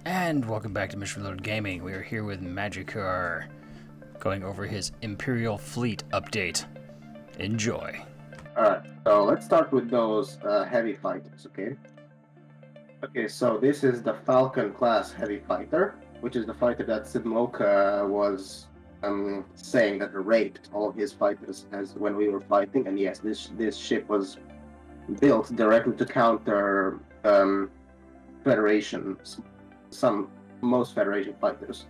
And welcome back to Mission Reloaded Gaming. We are here with Magicar, going over his Imperial Fleet update. Enjoy. Alright, so let's start with those heavy fighters, okay? Okay, so this is the Falcon class heavy fighter, which is the fighter that Sidmoka was saying that raped all of his fighters as when we were fighting, and yes, this ship was built directly to counter Federation, most Federation fighters.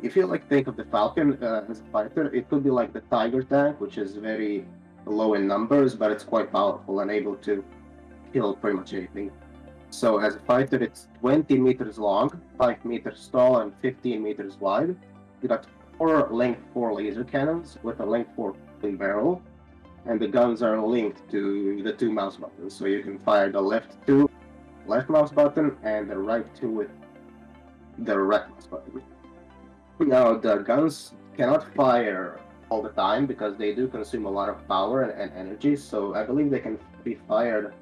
If you think of the Falcon as a fighter, it could be like the Tiger tank, which is very low in numbers, but it's quite powerful and able to kill pretty much anything. So as a fighter, it's 20 meters long, 5 meters tall, and 15 meters wide. You got length 4 laser cannons with a length 4 barrel, and the guns are linked to the 2 mouse buttons. So you can fire the left mouse button and the right 2 with the right mouse button. Now the guns cannot fire all the time because they do consume a lot of power and energy, so I believe they can be fired,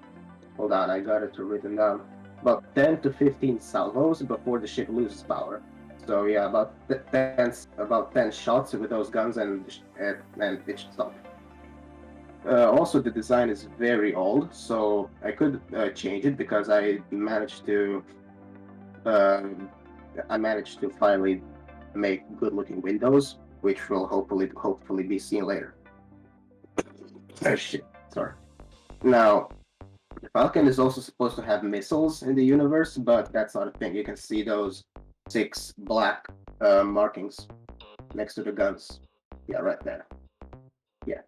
hold on, I got it written down, about 10 to 15 salvos before the ship loses power. So yeah, about 10 shots with those guns and it should stop. Also, the design is very old, so I could change it because I managed to finally make good-looking windows, which will hopefully be seen later. Oh shit, sorry. Now, the Falcon is also supposed to have missiles in the universe, but that's not a thing. You can see those 6 black markings next to the guns. Yeah, right there. Yeah.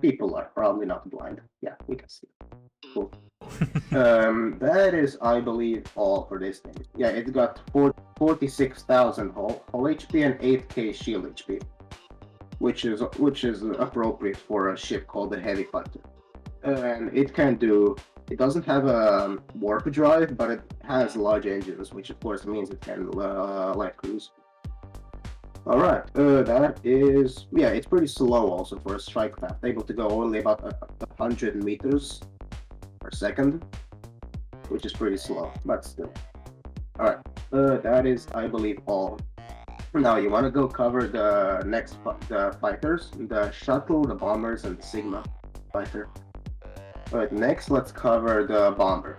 People are probably not blind. Yeah, we can see. Cool. That is, I believe, all for this thing. Yeah, it's got 46,000 hull HP and 8k shield HP, which is appropriate for a ship called the Heavy Fighter. And it doesn't have a warp drive, but it has large engines, which of course means it can light cruise. Alright, that is, yeah, it's pretty slow also for a strike craft, able to go only about 100 meters per second, which is pretty slow, but still. Alright, that is, I believe, all. Now, you want to go cover the next the fighters, the Shuttle, the Bombers, and the Sigma fighter. Alright, next let's cover the Bomber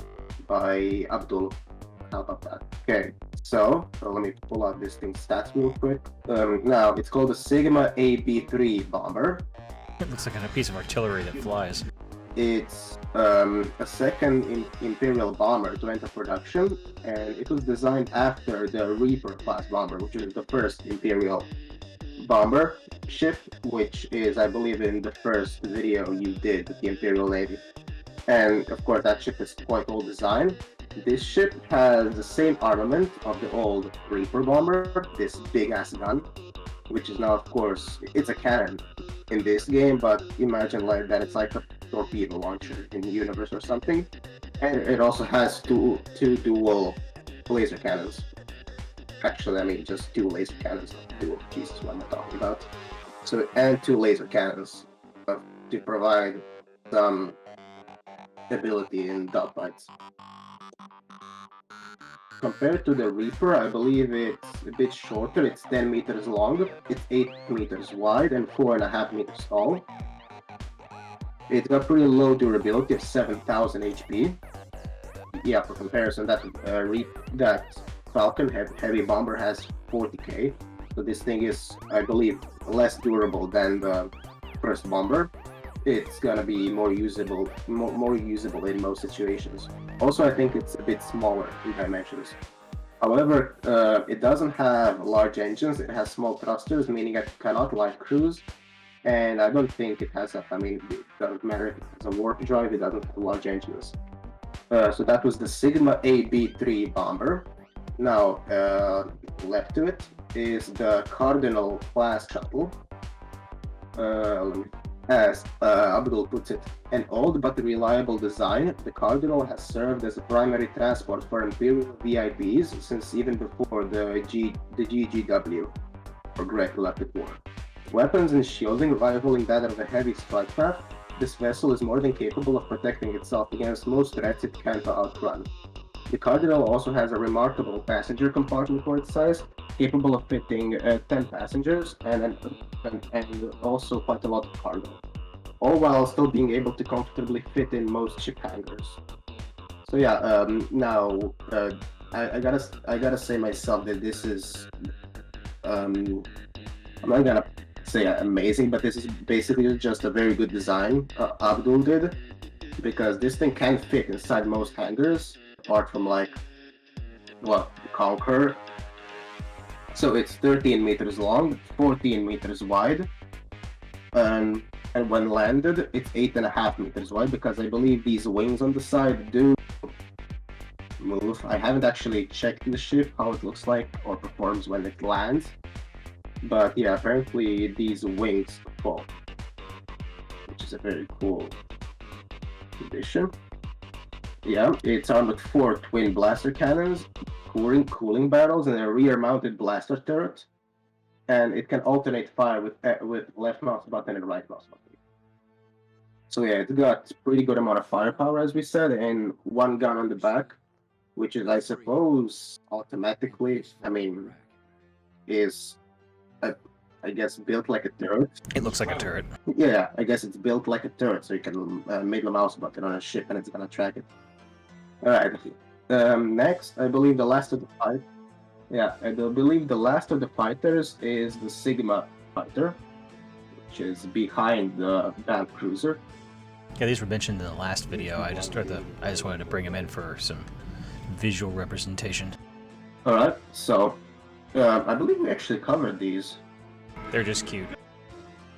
by Abdul. How about that? Okay, so let me pull out this thing's stats real quick. Now, it's called the Sigma AB3 Bomber. It looks like a piece of artillery that flies. It's a second Imperial bomber to enter production, and it was designed after the Reaper class bomber, which is the first Imperial bomber ship, which is, I believe, in the first video you did with the Imperial Navy. And of course, that ship is quite old design. This ship has the same armament of the old Reaper bomber, this big ass gun, which is now, of course, it's a cannon in this game, but imagine like that it's like a torpedo launcher in the universe or something. And it also has two dual laser cannons. Actually, I mean just 2 laser cannons, not dual. Jesus, what am I talking about? So, and 2 laser cannons to provide some ability in dogfights. Compared to the Reaper, I believe it's a bit shorter. It's 10 meters long, it's 8 meters wide, and 4.5 meters tall. It's got pretty low durability of 7,000 HP. Yeah, for comparison, that Falcon Heavy Bomber has 40k. So this thing is, I believe, less durable than the first bomber. It's gonna be more usable in most situations. Also, I think it's a bit smaller in dimensions. However, it doesn't have large engines. It has small thrusters, meaning it cannot light cruise. And I don't think it has it doesn't matter if it's a warp drive, it doesn't have large engines. So that was the Sigma AB3 bomber. Now, left to it is the Cardinal class shuttle. As Abdul puts it, an old but reliable design, the Cardinal has served as a primary transport for Imperial VIPs since even before the GGW, or Great Galactic War. Weapons and shielding rivaling that of a heavy strike craft, this vessel is more than capable of protecting itself against most threats it can't outrun. The Cardinal also has a remarkable passenger compartment for its size, capable of fitting 10 passengers and also quite a lot of cargo, all while still being able to comfortably fit in most ship hangars. So yeah, now I gotta say myself that this is I'm not gonna say amazing, but this is basically just a very good design Abdul did, because this thing can fit inside most hangars, apart from like what Conquer. So it's 13 meters long, 14 meters wide, and when landed, it's 8.5 meters wide, because I believe these wings on the side do move. I haven't actually checked the ship how it looks like or performs when it lands, but yeah, apparently these wings fall, which is a very cool addition. Yeah, it's armed with 4 twin blaster cannons, cooling barrels, and a rear-mounted blaster turret, and it can alternate fire with left mouse button and right mouse button. So yeah, it's got pretty good amount of firepower, as we said, and one gun on the back, which is, I suppose, automatically, is, I guess, built like a turret. It looks like a turret. Yeah, I guess it's built like a turret, so you can make the mouse button on a ship and it's gonna track it. Alright. Next, I believe the last of the fight. Yeah, I believe the last of the fighters is the Sigma fighter, which is behind the Banff cruiser. Yeah, these were mentioned in the last video. I just wanted to bring them in for some visual representation. Alright, so I believe we actually covered these. They're just cute.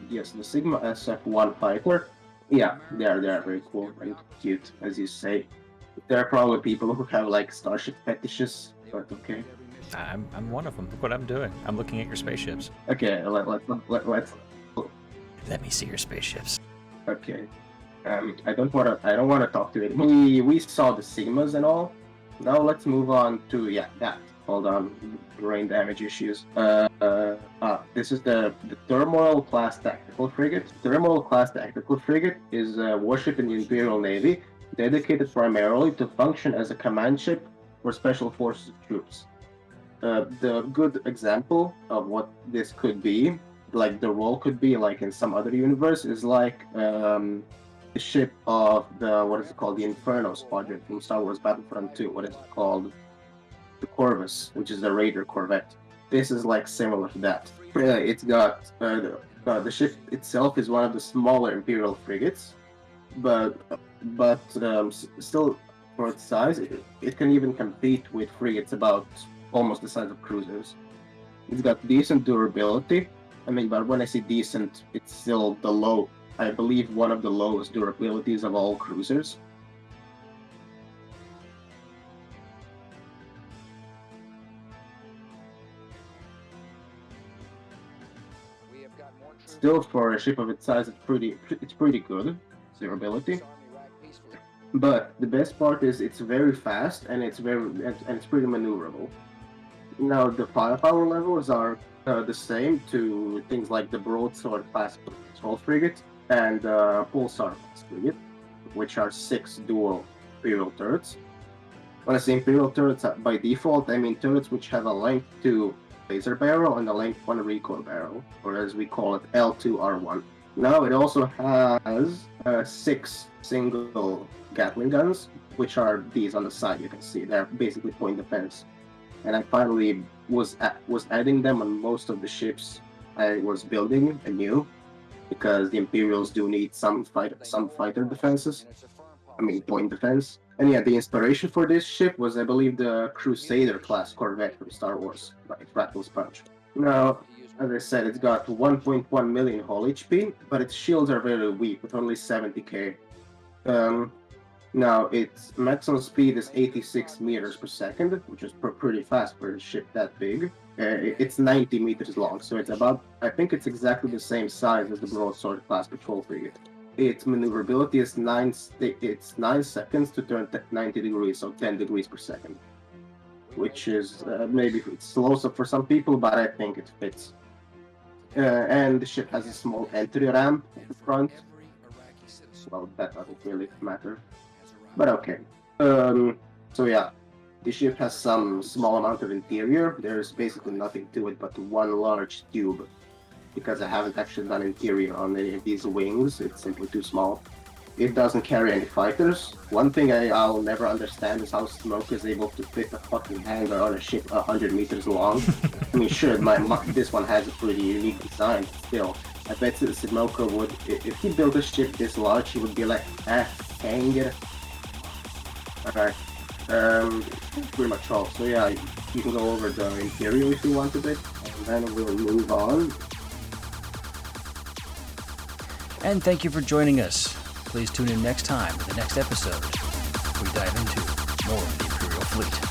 Yes, the Sigma SF-1 fighter. Yeah, they are very cool and cute, as you say. There are probably people who have like Starship fetishes, but okay. I'm one of them. Look what I'm doing. I'm looking at your spaceships. Okay, let's. Let me see your spaceships. Okay. I don't wanna talk to it. We saw the Sigmas and all. Now let's move on to that. Hold on, brain damage issues. This is the Turmoil class tactical frigate. Turmoil class tactical frigate is a warship in the Imperial Navy, dedicated primarily to function as a command ship for special forces troops. The good example of what this could be, like the role could be like in some other universe, is like the ship of the Inferno Squadron from Star Wars Battlefront 2. What is it called? The Corvus, which is the Raider corvette. This is like similar to that. It's got the ship itself is one of the smaller Imperial frigates, but still for its size, it can even compete with frigates about almost the size of cruisers. It's got decent durability. But when I say decent, it's still I believe one of the lowest durabilities of all cruisers. Still, for a ship of its size, it's pretty good durability. But the best part is it's very fast and it's pretty maneuverable. Now the firepower levels are the same to things like the Broadsword class patrol frigate and Pulsar class frigate, which are 6 dual Imperial turrets. When I say Imperial turrets, by default, I mean turrets which have a length 2 laser barrel and a length 1 recoil barrel, or as we call it, L2R1. Now it also has 6 single Gatling guns, which are these on the side. You can see they're basically point defense. And I finally was adding them on most of the ships I was building anew, because the Imperials do need some fighter defenses. Point defense. And yeah, the inspiration for this ship was, I believe, the Crusader class corvette from Star Wars, like Rattles Punch. Now, as I said, it's got 1.1 million hull HP, but its shields are very weak, with only 70k. Now, its maximum speed is 86 meters per second, which is pretty fast for a ship that big. It's 90 meters long, so I think it's exactly the same size as the Broadsword class patrol frigate. Its maneuverability is 9 seconds to turn 90 degrees, so 10 degrees per second, which is maybe it's slow for some people, but I think it fits. And the ship has a small entry ramp at the front. Well, that doesn't really matter, but okay. So yeah, The ship has some small amount of interior. There's basically nothing to it but one large tube. Because I haven't actually done interior on any of these wings, it's simply too small. It doesn't carry any fighters. One thing I'll never understand is how Smoke is able to fit a fucking hangar on a ship 100 meters long. I mean, sure, this one has a pretty unique design, but still. I bet Smoke would, if he built a ship this large, he would be like, hangar. Alright, pretty much all. So yeah, you can go over the interior if you want a bit, and then we'll move on. And thank you for joining us. Please tune in next time for the next episode. We dive into more of the Imperial Fleet.